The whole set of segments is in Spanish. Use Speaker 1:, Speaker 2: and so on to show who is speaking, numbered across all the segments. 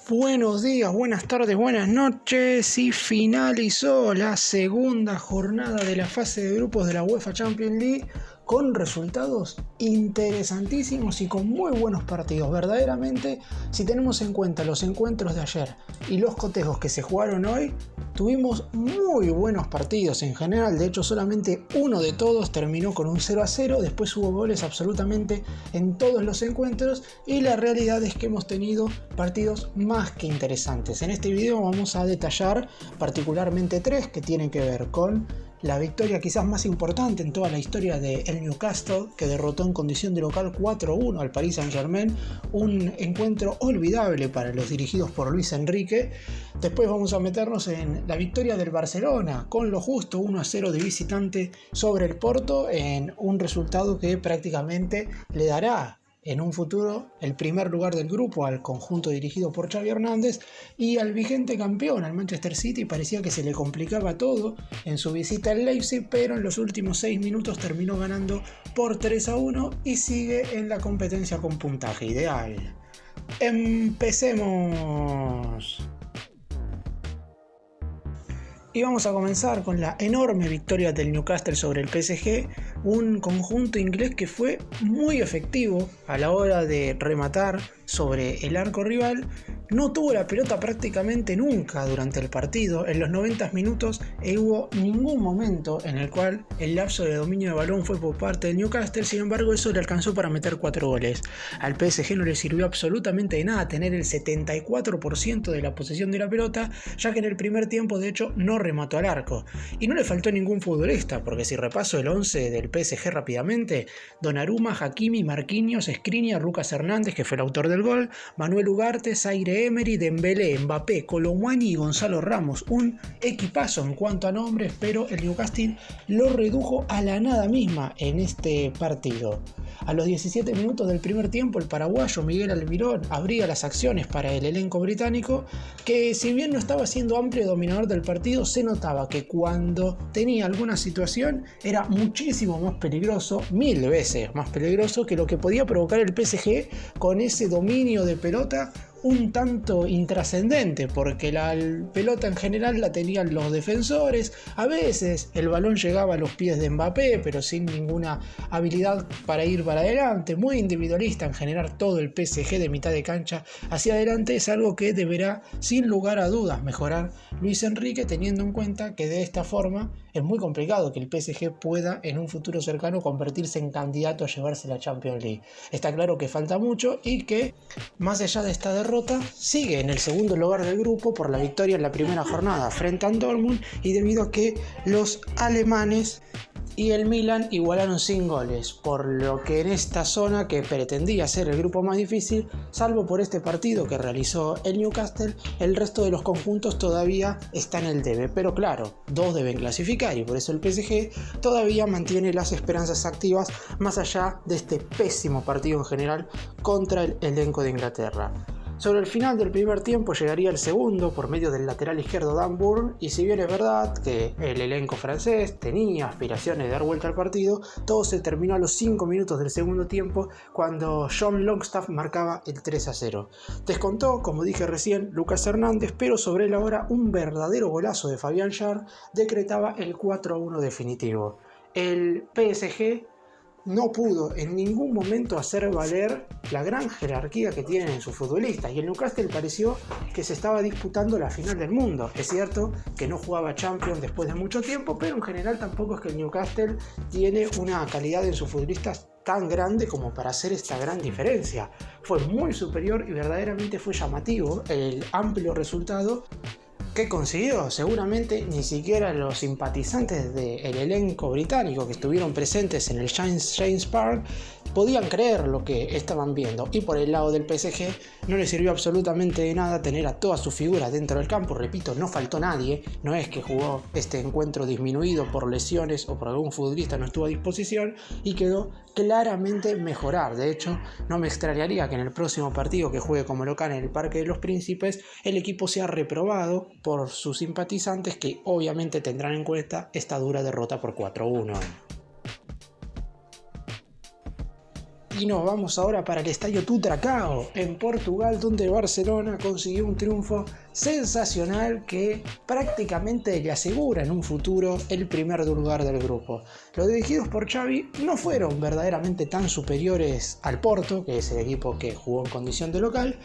Speaker 1: Buenos días, buenas tardes, buenas noches y finalizó la segunda jornada de la fase de grupos de la UEFA Champions League con resultados interesantísimos y con muy buenos partidos. Verdaderamente, si tenemos en cuenta los encuentros de ayer y los cotejos que se jugaron hoy, tuvimos muy buenos partidos en general. De hecho, solamente uno de todos terminó con un 0-0. Después hubo goles absolutamente en todos los encuentros y la realidad es que hemos tenido partidos más que interesantes. En este video vamos a detallar particularmente tres que tienen que ver con la victoria quizás más importante en toda la historia del Newcastle, que derrotó en condición de local 4-1 al Paris Saint-Germain, un encuentro olvidable para los dirigidos por Luis Enrique. Después vamos a meternos en la victoria del Barcelona, con lo justo 1-0 de visitante sobre el Porto, en un resultado que prácticamente le dará en un futuro el primer lugar del grupo al conjunto dirigido por Xavi Hernández, y al vigente campeón, al Manchester City, parecía que se le complicaba todo en su visita al Leipzig, pero en los últimos 6 minutos terminó ganando por 3-1 y sigue en la competencia con puntaje ideal. ¡Empecemos! Y vamos a comenzar con la enorme victoria del Newcastle sobre el PSG, un conjunto inglés que fue muy efectivo a la hora de rematar sobre el arco rival. No tuvo la pelota prácticamente nunca durante el partido. En los 90 minutos hubo ningún momento en el cual el lapso de dominio de balón fue por parte del Newcastle. Sin embargo, eso le alcanzó para meter 4 goles. Al PSG no le sirvió absolutamente de nada tener el 74% de la posesión de la pelota, ya que en el primer tiempo de hecho no remató al arco. Y no le faltó ningún futbolista, porque si repaso el 11 del PSG rápidamente: Donnarumma, Hakimi, Marquinhos, Skriniar, Lucas Hernández, que fue el autor del gol, Manuel Ugarte, Zaire Emery, Dembélé, Mbappé, Colomwani y Gonzalo Ramos. Un equipazo en cuanto a nombres, pero el Newcastle lo redujo a la nada misma en este partido. A los 17 minutos del primer tiempo, el paraguayo Miguel Almirón abría las acciones para el elenco británico, que si bien no estaba siendo amplio dominador del partido, se notaba que cuando tenía alguna situación era muchísimo más peligroso, 1000 veces más peligroso que lo que podía provocar el PSG con ese dominio de pelota un tanto intrascendente, porque la pelota en general la tenían los defensores. A veces el balón llegaba a los pies de Mbappé, pero sin ninguna habilidad para ir para adelante. Muy individualista en generar todo el PSG de mitad de cancha hacia adelante. Es algo que deberá sin lugar a dudas mejorar Luis Enrique, teniendo en cuenta que de esta forma es muy complicado que el PSG pueda en un futuro cercano convertirse en candidato a llevarse la Champions League. Está claro que falta mucho y que, más allá de esta derrota, sigue en el segundo lugar del grupo por la victoria en la primera jornada frente al Dortmund, y debido a que los alemanes y el Milan igualaron sin goles, por lo que en esta zona, que pretendía ser el grupo más difícil, salvo por este partido que realizó el Newcastle, el resto de los conjuntos todavía está en el debe. Pero claro, dos deben clasificar y por eso el PSG todavía mantiene las esperanzas activas, más allá de este pésimo partido en general contra el elenco de Inglaterra. Sobre el final del primer tiempo llegaría el segundo por medio del lateral izquierdo Dan Burn, y si bien es verdad que el elenco francés tenía aspiraciones de dar vuelta al partido, todo se terminó a los 5 minutos del segundo tiempo cuando John Longstaff marcaba el 3-0. Descontó, como dije recién, Lucas Hernández, pero sobre la hora un verdadero golazo de Fabián Schär decretaba el 4-1 definitivo. El PSG no pudo en ningún momento hacer valer la gran jerarquía que tienen en sus futbolistas, y el Newcastle pareció que se estaba disputando la final del mundo. Es cierto que no jugaba Champions después de mucho tiempo, pero en general tampoco es que el Newcastle tiene una calidad en sus futbolistas tan grande como para hacer esta gran diferencia. Fue muy superior y verdaderamente fue llamativo el amplio resultado que consiguió. Seguramente ni siquiera los simpatizantes del elenco británico que estuvieron presentes en el James Park podían creer lo que estaban viendo, y por el lado del PSG no le sirvió absolutamente de nada tener a todas sus figuras dentro del campo. Repito, no faltó nadie, no es que jugó este encuentro disminuido por lesiones o por algún futbolista no estuvo a disposición, y quedó claramente mejorar. De hecho, no me extrañaría que en el próximo partido que juegue como local en el Parque de los Príncipes el equipo sea reprobado por sus simpatizantes, que obviamente tendrán en cuenta esta dura derrota por 4-1. Y nos vamos ahora para el Estadio Tutracao, en Portugal, donde el Barcelona consiguió un triunfo sensacional que prácticamente le asegura en un futuro el primer lugar del grupo. Los dirigidos por Xavi no fueron verdaderamente tan superiores al Porto, que es el equipo que jugó en condición de local,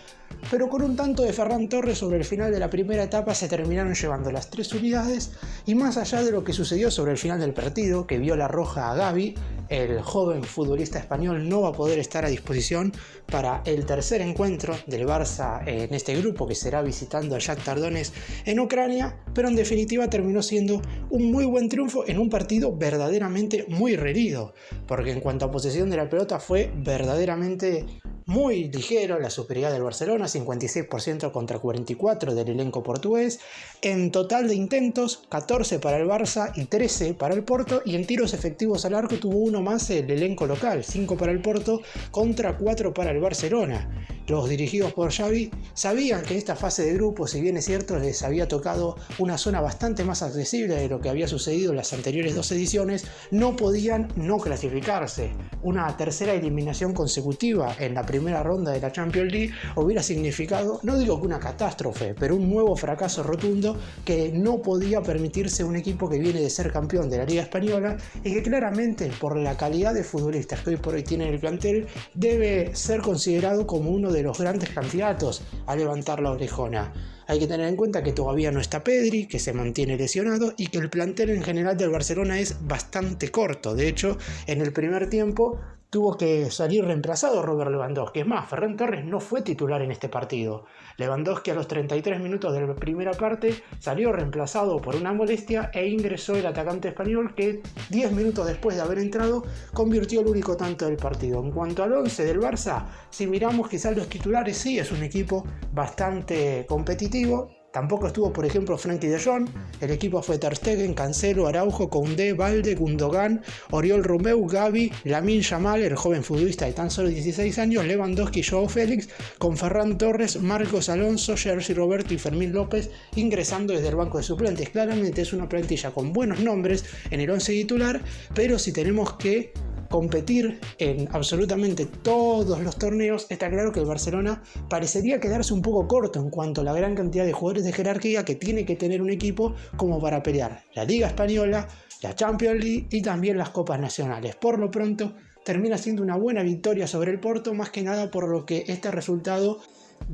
Speaker 1: pero con un tanto de Ferran Torres sobre el final de la primera etapa se terminaron llevando las 3 unidades, y más allá de lo que sucedió sobre el final del partido, que vio la roja a Gavi, el joven futbolista español no va a poder estar a disposición para el tercer encuentro del Barça en este grupo, que será visitando al Shakhtar Donetsk en Ucrania, pero en definitiva terminó siendo un muy buen triunfo en un partido verdaderamente muy reñido, porque en cuanto a posesión de la pelota fue verdaderamente muy ligero la superioridad del Barcelona, 56% contra 44% del elenco portugués. En total de intentos, 14 para el Barça y 13 para el Porto, y en tiros efectivos al arco tuvo uno más el elenco local, 5 para el Porto contra 4 para el Barcelona. Los dirigidos por Xavi sabían que esta fase de grupo, si bien es cierto, les había tocado una zona bastante más accesible de lo que había sucedido en las anteriores 2 ediciones, no podían no clasificarse. Una tercera eliminación consecutiva en la primera ronda de la Champions League hubiera significado, no digo que una catástrofe, pero un nuevo fracaso rotundo que no podía permitirse un equipo que viene de ser campeón de la Liga Española y que claramente, por la calidad de futbolistas que hoy por hoy tiene el plantel, debe ser considerado como uno de los grandes candidatos a levantar la orejona. Hay que tener en cuenta que todavía no está Pedri, que se mantiene lesionado, y que el plantel en general del Barcelona es bastante corto. De hecho, en el primer tiempo tuvo que salir reemplazado Robert Lewandowski. Es más, Ferran Torres no fue titular en este partido. Lewandowski a los 33 minutos de la primera parte salió reemplazado por una molestia e ingresó el atacante español, que 10 minutos después de haber entrado convirtió el único tanto del partido. En cuanto al 11 del Barça, si miramos quizás los titulares, sí es un equipo bastante competitivo. Tampoco estuvo, por ejemplo, Frenkie de Jong. El equipo fue Ter Stegen, Cancelo, Araujo, Koundé, Balde, Gundogan, Oriol Romeu, Gavi, Lamine Yamal, el joven futbolista de tan solo 16 años, Lewandowski y Joao Félix, con Ferran Torres, Marcos Alonso, Sergi Roberto y Fermín López ingresando desde el banco de suplentes. Claramente es una plantilla con buenos nombres en el 11 titular, pero si tenemos que competir en absolutamente todos los torneos, está claro que el Barcelona parecería quedarse un poco corto en cuanto a la gran cantidad de jugadores de jerarquía que tiene que tener un equipo como para pelear la Liga Española, la Champions League y también las Copas Nacionales. Por lo pronto, termina siendo una buena victoria sobre el Porto, más que nada por lo que este resultado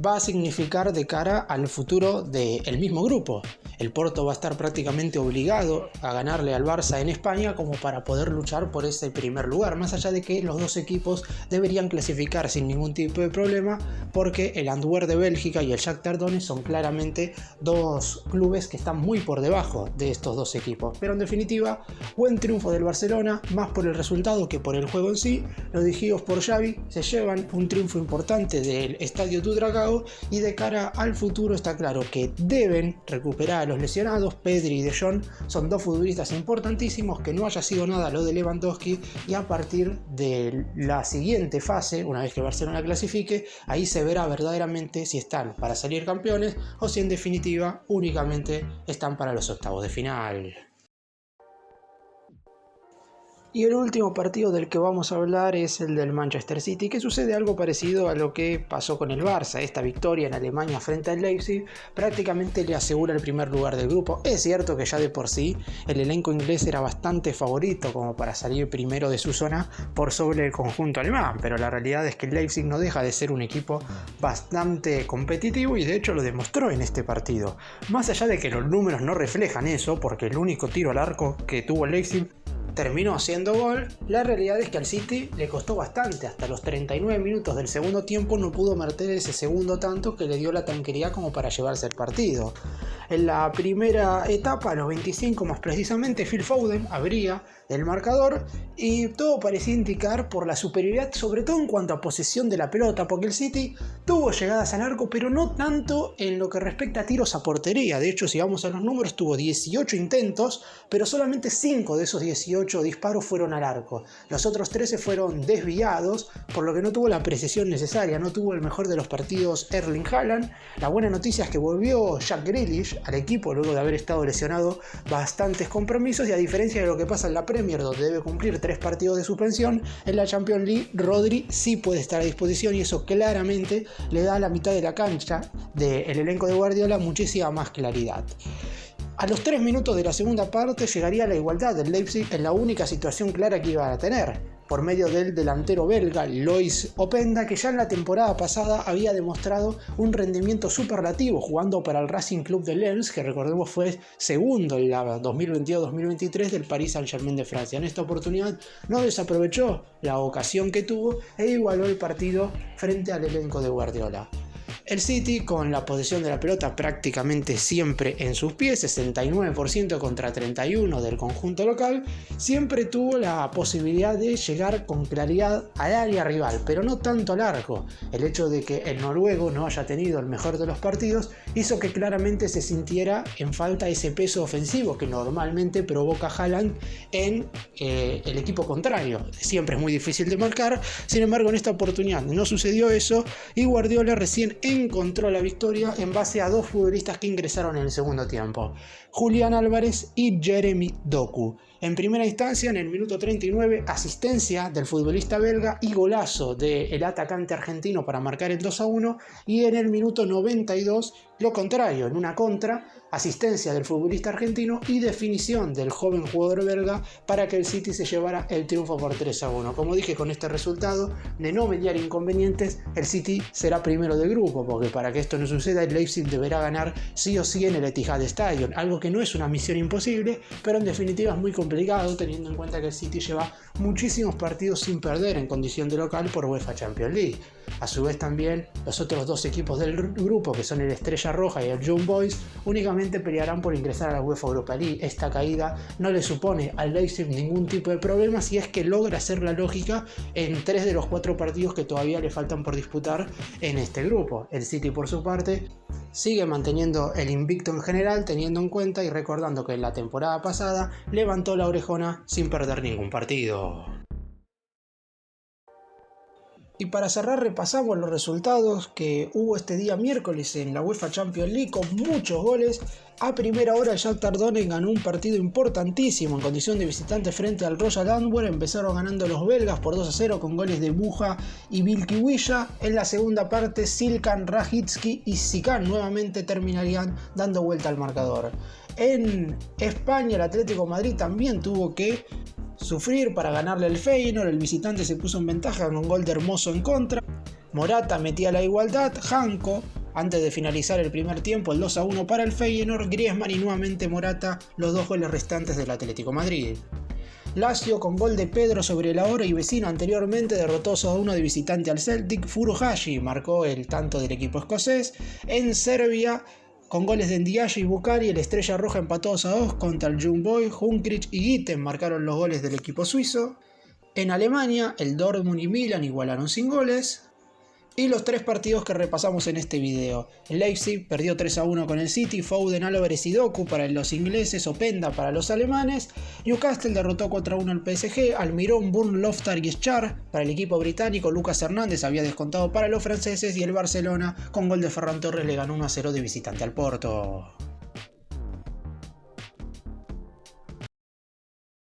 Speaker 1: va a significar de cara al futuro del mismo grupo. El Porto va a estar prácticamente obligado a ganarle al Barça en España como para poder luchar por ese primer lugar, más allá de que los dos equipos deberían clasificar sin ningún tipo de problema, porque el Antwerp de Bélgica y el Shakhtar Donetsk son claramente dos clubes que están muy por debajo de estos dos equipos. Pero en definitiva, buen triunfo del Barcelona, más por el resultado que por el juego en sí. Los dirigidos por Xavi se llevan un triunfo importante del Estadio Tutracao, y de cara al futuro está claro que deben recuperar a los lesionados. Pedri y De Jong son dos futbolistas importantísimos, que no haya sido nada lo de Lewandowski, y a partir de la siguiente fase, una vez que Barcelona clasifique, ahí se verá verdaderamente si están para salir campeones o si en definitiva únicamente están para los octavos de final. Y el último partido del que vamos a hablar es el del Manchester City, que sucede algo parecido a lo que pasó con el Barça. Esta victoria en Alemania frente al Leipzig prácticamente le asegura el primer lugar del grupo. Es cierto que ya de por sí el elenco inglés era bastante favorito como para salir primero de su zona por sobre el conjunto alemán, pero la realidad es que el Leipzig no deja de ser un equipo bastante competitivo, y de hecho lo demostró en este partido. Más allá de que los números no reflejan eso, porque el único tiro al arco que tuvo el Leipzig terminó siendo gol, la realidad es que al City le costó bastante. Hasta los 39 minutos del segundo tiempo no pudo meter ese segundo tanto que le dio la tranquilidad como para llevarse el partido. En la primera etapa, a los 25 más precisamente, Phil Foden abría el marcador y todo parecía indicar por la superioridad, sobre todo en cuanto a posesión de la pelota, porque el City tuvo llegadas al arco, pero no tanto en lo que respecta a tiros a portería. De hecho, si vamos a los números, tuvo 18 intentos, pero solamente 5 de esos 18 8 disparos fueron al arco. Los otros 13 fueron desviados, por lo que no tuvo la precisión necesaria, no tuvo el mejor de los partidos Erling Haaland. La buena noticia es que volvió Jack Grealish al equipo luego de haber estado lesionado bastantes compromisos, y a diferencia de lo que pasa en la Premier, donde debe cumplir 3 partidos de suspensión, en la Champions League Rodri sí puede estar a disposición, y eso claramente le da a la mitad de la cancha del elenco de Guardiola muchísima más claridad. A los 3 minutos de la segunda parte llegaría la igualdad del Leipzig en la única situación clara que iban a tener, por medio del delantero belga Loïs Openda, que ya en la temporada pasada había demostrado un rendimiento superlativo jugando para el Racing Club de Lens, que recordemos fue segundo en la 2022-2023 del Paris Saint-Germain de Francia. En esta oportunidad no desaprovechó la ocasión que tuvo e igualó el partido frente al elenco de Guardiola. El City, con la posesión de la pelota prácticamente siempre en sus pies, 69% contra 31% del conjunto local, siempre tuvo la posibilidad de llegar con claridad al área rival, pero no tanto al arco. El hecho de que el noruego no haya tenido el mejor de los partidos hizo que claramente se sintiera en falta ese peso ofensivo que normalmente provoca Haaland en el equipo contrario. Siempre es muy difícil de marcar, sin embargo en esta oportunidad no sucedió eso, y Guardiola recién encontró la victoria en base a 2 futbolistas que ingresaron en el segundo tiempo: Julián Álvarez y Jeremy Doku. En primera instancia, en el minuto 39, asistencia del futbolista belga y golazo del atacante argentino para marcar el 2-1, y en el minuto 92, lo contrario, en una contra, asistencia del futbolista argentino y definición del joven jugador belga para que el City se llevara el triunfo por 3-1. Como dije, con este resultado, de no mediar inconvenientes, el City será primero del grupo, porque para que esto no suceda, el Leipzig deberá ganar sí o sí en el Etihad Stadium, algo que no es una misión imposible, pero en definitiva es muy complicado, teniendo en cuenta que el City lleva muchísimos partidos sin perder en condición de local por UEFA Champions League. A su vez también los otros 2 equipos del grupo, que son el Estrella Roja y el Young Boys, únicamente pelearán por ingresar a la UEFA Europa League. Esta caída no le supone al Leipzig ningún tipo de problema si es que logra hacer la lógica en 3 de los 4 partidos que todavía le faltan por disputar en este grupo. El City, por su parte, sigue manteniendo el invicto en general, teniendo en cuenta y recordando que en la temporada pasada levantó la orejona sin perder ningún partido. Y para cerrar, repasamos los resultados que hubo este día miércoles en la UEFA Champions League con muchos goles. A primera hora, el Shakhtar Donetsk ganó un partido importantísimo en condición de visitante frente al Royal Antwerp. Empezaron ganando los belgas por 2-0 con goles de Buja y Vilkiwilla. En la segunda parte, Silkan, Rajitsky y Sikan nuevamente terminarían dando vuelta al marcador. En España, el Atlético de Madrid también tuvo que sufrir para ganarle al Feyenoord. El visitante se puso en ventaja con un gol de Hermoso en contra. Morata metía la igualdad. Janko, antes de finalizar el primer tiempo, el 2-1 para el Feyenoord. Griezmann y nuevamente Morata, los 2 goles restantes del Atlético de Madrid. Lazio, con gol de Pedro sobre la hora y vecino anteriormente, derrotó 2-1 de visitante al Celtic. Furuhashi marcó el tanto del equipo escocés. En Serbia, con goles de Ndiaye y Bukhari, el Estrella Roja empató 2-2 contra el Young Boys. Hunkrich y Gitten marcaron los goles del equipo suizo. En Alemania, el Dortmund y Milan igualaron sin goles. Y los 3 partidos que repasamos en este video: el Leipzig perdió 3-1 con el City, Foden, Álvarez y Doku para los ingleses, Openda para los alemanes. Newcastle derrotó 4-1 al PSG, Almirón, Burn, Loftar y Schär para el equipo británico. Lucas Hernández había descontado para los franceses, y el Barcelona, con gol de Ferran Torres, le ganó 1-0 de visitante al Porto.